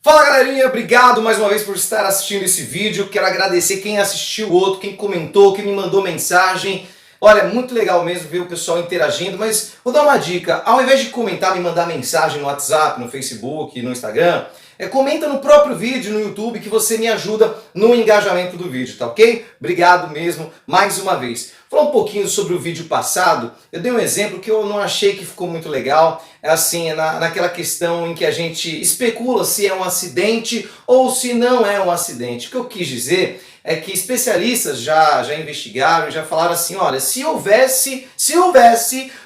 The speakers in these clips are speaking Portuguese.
Fala galerinha, obrigado mais uma vez por estar assistindo esse vídeo. Quero agradecer quem assistiu o outro, quem comentou, quem me mandou mensagem. Olha, é muito legal mesmo ver o pessoal interagindo, mas vou dar uma dica. Ao invés de comentar, me mandar mensagem no WhatsApp, no Facebook, no Instagram, comenta no próprio vídeo no YouTube que você me ajuda no engajamento do vídeo, tá ok? Obrigado mesmo, mais uma vez. Falar um pouquinho sobre o vídeo passado, eu dei um exemplo que eu não achei que ficou muito legal, assim, naquela questão em que a gente especula se é um acidente ou se não é um acidente. O que eu quis dizer é que especialistas já investigaram, já falaram assim, olha, se houvesse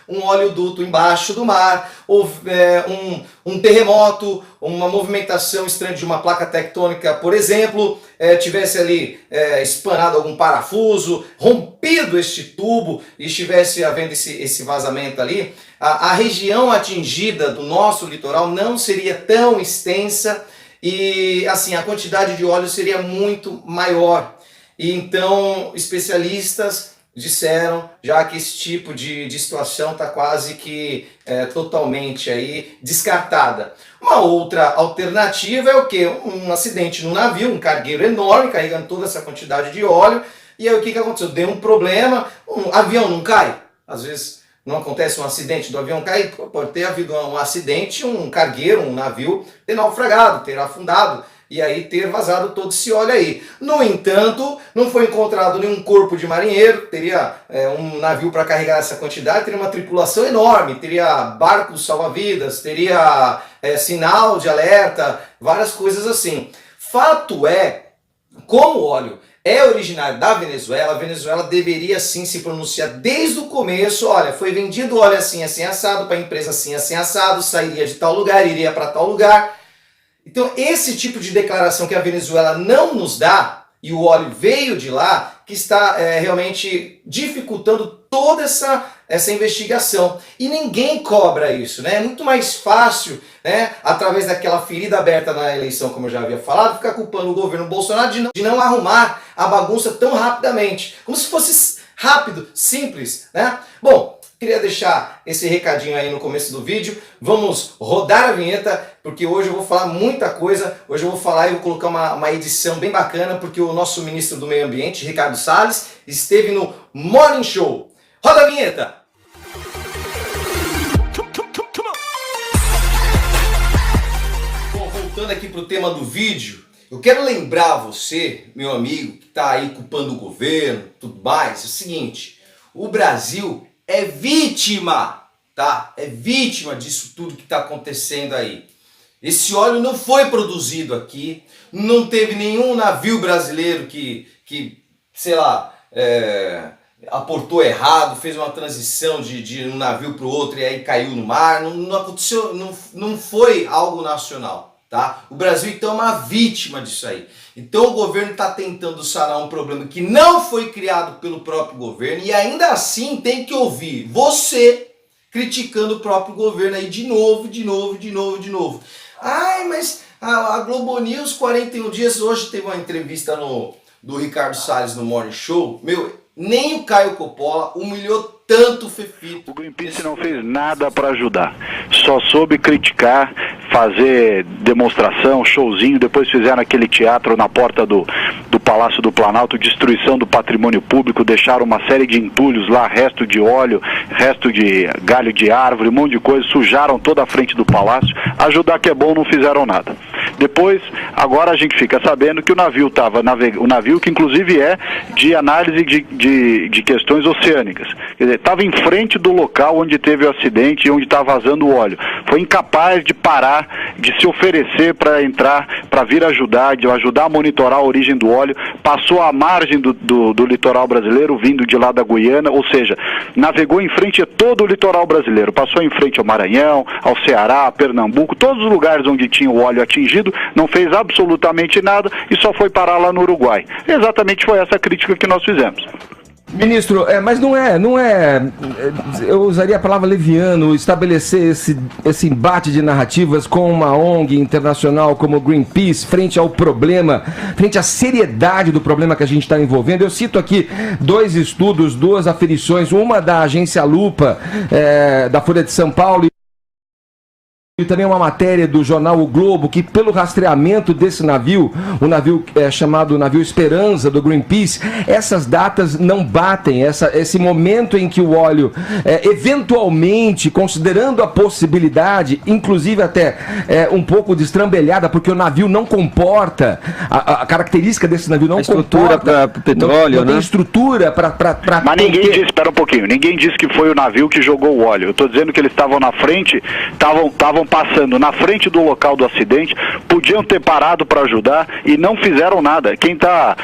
um oleoduto embaixo do mar, ou um terremoto, uma movimentação estranha de uma placa tectônica, por exemplo, tivesse ali espanado algum parafuso, rompido este tubo e estivesse havendo esse vazamento ali, a região atingida do nosso litoral não seria tão extensa e assim a quantidade de óleo seria muito maior. E então especialistas disseram já que esse tipo de situação está quase que totalmente aí descartada. Uma outra alternativa é o que? Um acidente no navio, um cargueiro enorme carregando toda essa quantidade de óleo. E aí o que aconteceu? Deu um problema, um avião não cai. Às vezes não acontece um acidente do avião cair, pode ter havido um acidente, um cargueiro, um navio ter naufragado, ter afundado e aí ter vazado todo esse óleo aí. No entanto, não foi encontrado nenhum corpo de marinheiro, teria um navio para carregar essa quantidade, teria uma tripulação enorme, teria barcos salva-vidas, teria sinal de alerta, várias coisas assim. Fato é, como o óleo é originário da Venezuela, a Venezuela deveria sim se pronunciar desde o começo, olha, foi vendido óleo assim, assim, assado, para a empresa assim, assim, assado, sairia de tal lugar, iria para tal lugar. Então esse tipo de declaração que a Venezuela não nos dá, e o óleo veio de lá, que está realmente dificultando toda essa investigação. E ninguém cobra isso, né? É muito mais fácil, né, através daquela ferida aberta na eleição, como eu já havia falado, ficar culpando o governo Bolsonaro de não arrumar a bagunça tão rapidamente. Como se fosse rápido, simples, né? Bom, queria deixar esse recadinho aí no começo do vídeo. Vamos rodar a vinheta, porque hoje eu vou falar muita coisa. Hoje eu vou falar e vou colocar uma edição bem bacana, porque o nosso ministro do Meio Ambiente, Ricardo Salles, esteve no Morning Show. Roda a vinheta! Bom, voltando aqui para o tema do vídeo, eu quero lembrar você, meu amigo, que está aí culpando o governo, tudo mais, é o seguinte, o Brasil é vítima, tá? É vítima disso tudo que está acontecendo aí. Esse óleo não foi produzido aqui, não teve nenhum navio brasileiro que sei lá, aportou errado, fez uma transição de um navio para o outro e aí caiu no mar. Não aconteceu, não foi algo nacional, tá? O Brasil então é uma vítima disso aí. Então o governo está tentando sanar um problema que não foi criado pelo próprio governo e ainda assim tem que ouvir você criticando o próprio governo aí de novo. Ai, mas a Globo News 41 dias, hoje teve uma entrevista do Ricardo Salles no Morning Show, meu, nem o Caio Coppola humilhou tanto o Fefito. O Greenpeace não fez nada para ajudar, só soube criticar, fazer demonstração, showzinho, depois fizeram aquele teatro na porta do Palácio do Planalto, destruição do patrimônio público, deixaram uma série de entulhos lá, resto de óleo, resto de galho de árvore, um monte de coisa, sujaram toda a frente do palácio, ajudar que é bom, não fizeram nada. Depois, agora a gente fica sabendo que o navio estava navegando, o navio que inclusive é de análise de questões oceânicas, quer dizer, estava em frente do local onde teve o acidente e onde está vazando o óleo, foi incapaz de parar, de se oferecer para entrar, para vir ajudar, de ajudar a monitorar a origem do óleo, passou à margem do litoral brasileiro, vindo de lá da Guiana, ou seja, navegou em frente a todo o litoral brasileiro, passou em frente ao Maranhão, ao Ceará, Pernambuco, todos os lugares onde tinha o óleo atingido, não fez absolutamente nada e só foi parar lá no Uruguai. Exatamente foi essa crítica que nós fizemos. Ministro, mas não é, eu usaria a palavra leviano, estabelecer esse embate de narrativas com uma ONG internacional como o Greenpeace, frente ao problema, frente à seriedade do problema que a gente está envolvendo. Eu cito aqui 2 estudos, 2 aferições, uma da agência Lupa, da Folha de São Paulo, E também uma matéria do jornal O Globo, que pelo rastreamento desse navio, o navio chamado Navio Esperança, do Greenpeace, essas datas não batem, esse momento em que o óleo, eventualmente, considerando a possibilidade, inclusive até um pouco destrambelhada, porque o navio não comporta, a característica desse navio não estrutura comporta... para petróleo, não tem estrutura para... Mas ninguém disse, espera um pouquinho, ninguém disse que foi o navio que jogou o óleo. Eu estou dizendo que eles estavam na frente, estavam passando na frente do local do acidente, podiam ter parado para ajudar e não fizeram nada. Quem tá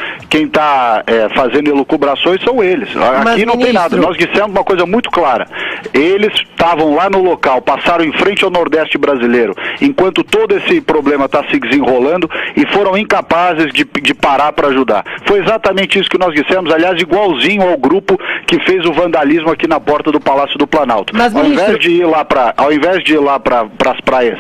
fazendo elucubrações são eles. Aqui não tem nada. Nós dissemos uma coisa muito clara. Eles estavam lá no local, passaram em frente ao Nordeste brasileiro, enquanto todo esse problema está se desenrolando e foram incapazes de parar para ajudar. Foi exatamente isso que nós dissemos, aliás, igualzinho ao grupo que fez o vandalismo aqui na porta do Palácio do Planalto. Mas, ao invés de ir lá para as praias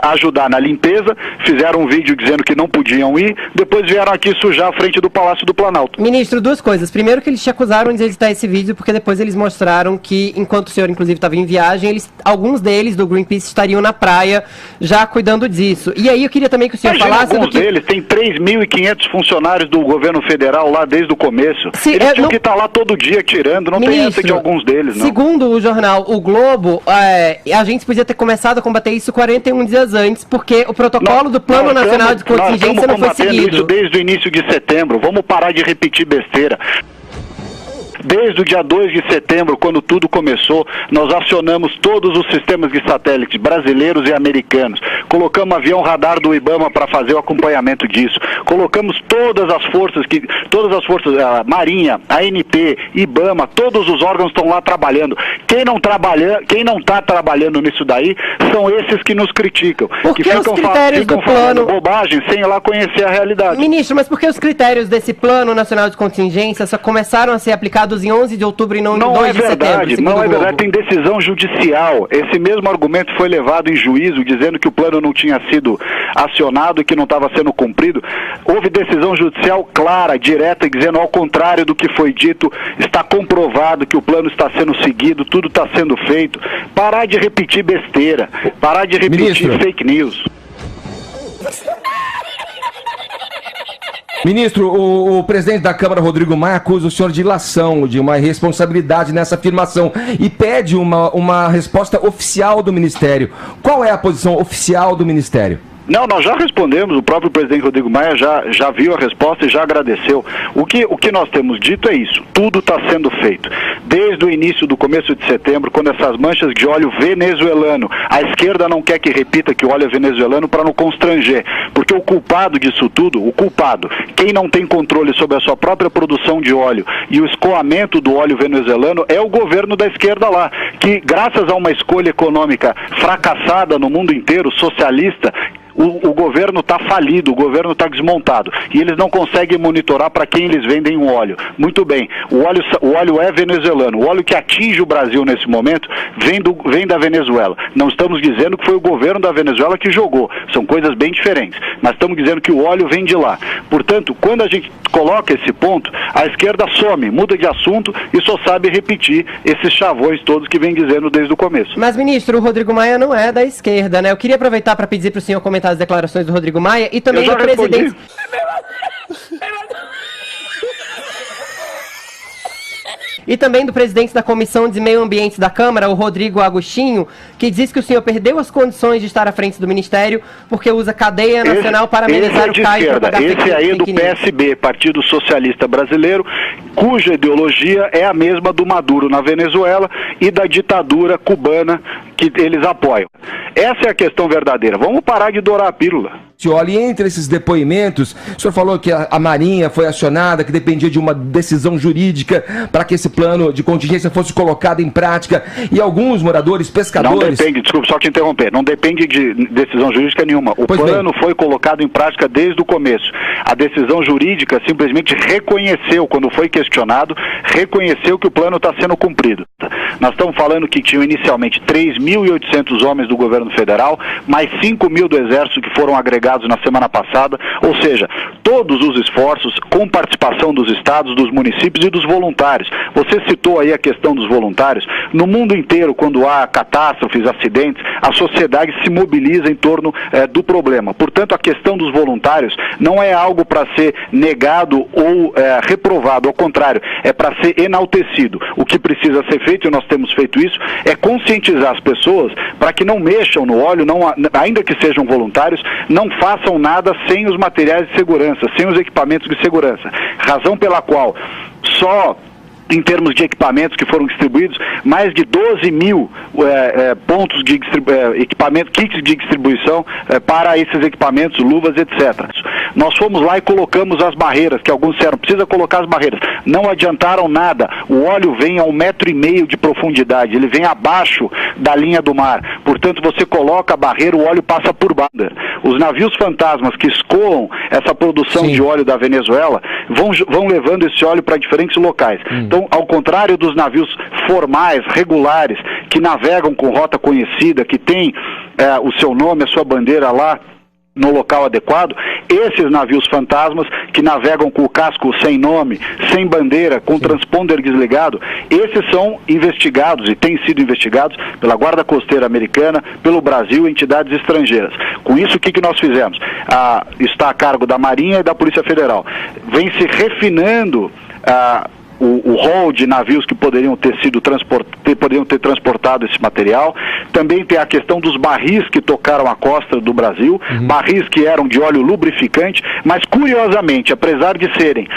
ajudar na limpeza, fizeram um vídeo dizendo que não podiam ir, depois vieram aqui sujar a frente do Palácio do Planalto. Ministro, duas coisas. Primeiro que eles te acusaram de editar esse vídeo, porque depois eles mostraram que, enquanto o senhor inclusive estava em viagem, alguns deles do Greenpeace estariam na praia já cuidando disso. E aí eu queria também que o senhor falasse alguns deles, tem 3.500 funcionários do governo federal lá desde o começo. Eles tinham que estar lá todo dia tirando, não tem essa de alguns deles, não. Segundo o jornal O Globo, a gente podia ter começado a combater isso 41 dias antes, porque o protocolo do Plano Nacional de Contingência não foi seguido. Isso desde o início de setembro. Vamos parar de repetir besteira. Desde o dia 2 de setembro, quando tudo começou, nós acionamos todos os sistemas de satélite brasileiros e americanos. Colocamos avião radar do IBAMA para fazer o acompanhamento disso. Colocamos todas as forças, a Marinha, a ANP, IBAMA, todos os órgãos estão lá trabalhando. Quem não está trabalhando nisso daí são esses que nos criticam. Que ficam falando bobagem sem ir lá conhecer a realidade. Ministro, mas por que os critérios desse Plano Nacional de Contingência só começaram a ser aplicados em 11 de outubro e não em 2 de setembro? Não é verdade, tem decisão judicial. Esse mesmo argumento foi levado em juízo, dizendo que o plano não tinha sido acionado e que não estava sendo cumprido. Houve decisão judicial clara, direta, dizendo ao contrário do que foi dito, está comprovado que o plano está sendo seguido, tudo está sendo feito. Parar de repetir besteira, parar de repetir fake news. Ministro, o presidente da Câmara, Rodrigo Maia, acusa o senhor de ilação, de uma irresponsabilidade nessa afirmação e pede uma resposta oficial do Ministério. Qual é a posição oficial do Ministério? Não, nós já respondemos, o próprio presidente Rodrigo Maia já viu a resposta e já agradeceu. O que nós temos dito é isso, tudo está sendo feito. Desde o início do começo de setembro, quando essas manchas de óleo venezuelano, a esquerda não quer que repita que o óleo é venezuelano para não constranger, porque o culpado disso tudo, quem não tem controle sobre a sua própria produção de óleo e o escoamento do óleo venezuelano é o governo da esquerda lá, que graças a uma escolha econômica fracassada no mundo inteiro, socialista, o governo está falido, o governo está desmontado e eles não conseguem monitorar para quem eles vendem o óleo. Muito bem, o óleo é venezuelano, o óleo que atinge o Brasil nesse momento vem da Venezuela. Não estamos dizendo que foi o governo da Venezuela que jogou, são coisas bem diferentes, mas estamos dizendo que o óleo vem de lá. Portanto, quando a gente coloca esse ponto, a esquerda some, muda de assunto e só sabe repetir esses chavões todos que vem dizendo desde o começo. Mas, ministro, o Rodrigo Maia não é da esquerda, né? Eu queria aproveitar para pedir para o senhor comentar as declarações do Rodrigo Maia e também do presidente. E também do presidente da Comissão de Meio Ambiente da Câmara, o Rodrigo Agostinho, que diz que o senhor perdeu as condições de estar à frente do Ministério porque usa cadeia nacional para amenizar o CAI e propagar fake news. Esse aí é do PSB, Partido Socialista Brasileiro, cuja ideologia é a mesma do Maduro na Venezuela e da ditadura cubana que eles apoiam. Essa é a questão verdadeira. Vamos parar de dourar a pílula. E entre esses depoimentos, o senhor falou que a Marinha foi acionada, que dependia de uma decisão jurídica para que esse plano de contingência fosse colocado em prática, e alguns moradores, pescadores... Não depende, desculpa, só te interromper, não depende de decisão jurídica nenhuma. O plano foi colocado em prática desde o começo. A decisão jurídica simplesmente reconheceu, quando foi questionado, reconheceu que o plano está sendo cumprido. Nós estamos falando que tinham inicialmente 3.800 homens do governo federal, mais 5.000 do Exército que foram agregados divulgados na semana passada, ou seja, todos os esforços com participação dos estados, dos municípios e dos voluntários. Você citou aí a questão dos voluntários. No mundo inteiro, quando há catástrofes, acidentes, a sociedade se mobiliza em torno do problema. Portanto, a questão dos voluntários não é algo para ser negado ou reprovado, ao contrário, é para ser enaltecido. O que precisa ser feito, e nós temos feito isso, é conscientizar as pessoas para que não mexam no óleo, ainda que sejam voluntários, não façam nada sem os materiais de segurança, sem os equipamentos de segurança. Razão pela qual só em termos de equipamentos que foram distribuídos, mais de 12 mil pontos de equipamento, kits de distribuição para esses equipamentos, luvas, etc. Nós fomos lá e colocamos as barreiras, que alguns disseram, precisa colocar as barreiras. Não adiantaram nada. O óleo vem a 1,5 metro de profundidade, ele vem abaixo da linha do mar. Portanto, você coloca a barreira, o óleo passa por banda. Os navios fantasmas que escoam essa produção de óleo da Venezuela vão levando esse óleo para diferentes locais. Então, ao contrário dos navios formais, regulares, que navegam com rota conhecida, que tem o seu nome, a sua bandeira lá no local adequado, esses navios fantasmas que navegam com o casco sem nome, sem bandeira, com transponder desligado, esses são investigados e têm sido investigados pela Guarda Costeira Americana, pelo Brasil e entidades estrangeiras. Com isso, o que nós fizemos? Está a cargo da Marinha e da Polícia Federal. Vem se refinando o rol de navios que poderiam ter transportado esse material. Também tem a questão dos barris que tocaram a costa do Brasil, barris que eram de óleo lubrificante, mas curiosamente, apesar de serem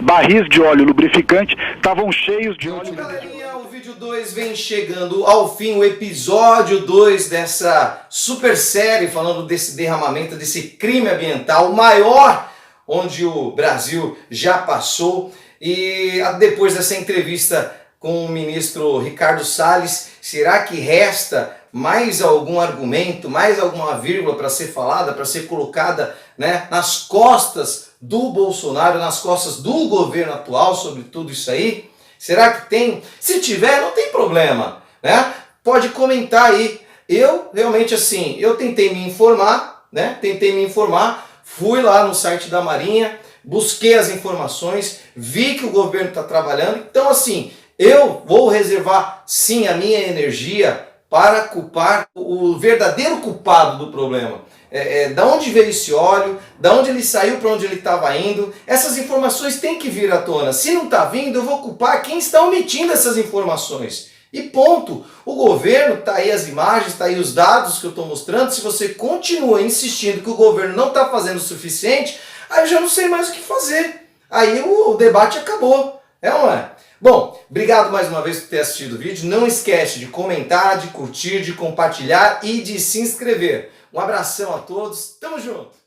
barris de óleo lubrificante, estavam cheios de óleo. Galerinha, o vídeo 2 vem chegando ao fim, o episódio 2 dessa super série falando desse derramamento, desse crime ambiental, o maior onde o Brasil já passou. E depois dessa entrevista com o ministro Ricardo Salles, será que resta mais algum argumento, mais alguma vírgula para ser falada, para ser colocada, né, nas costas do Bolsonaro, nas costas do governo atual sobre tudo isso aí? Será que tem? Se tiver, não tem problema, né? Pode comentar aí. Eu realmente assim, eu tentei me informar, né? Fui lá no site da Marinha, busquei as informações, vi que o governo está trabalhando. Então assim, eu vou reservar sim a minha energia para culpar o verdadeiro culpado do problema. Da onde veio esse óleo, da onde ele saiu, para onde ele estava indo. Essas informações têm que vir à tona. Se não está vindo, eu vou culpar quem está omitindo essas informações. E ponto. O governo, está aí as imagens, está aí os dados que eu estou mostrando. Se você continua insistindo que o governo não está fazendo o suficiente, aí eu já não sei mais o que fazer. Aí o debate acabou. É ou não é? Bom, obrigado mais uma vez por ter assistido o vídeo. Não esquece de comentar, de curtir, de compartilhar e de se inscrever. Um abração a todos. Tamo junto!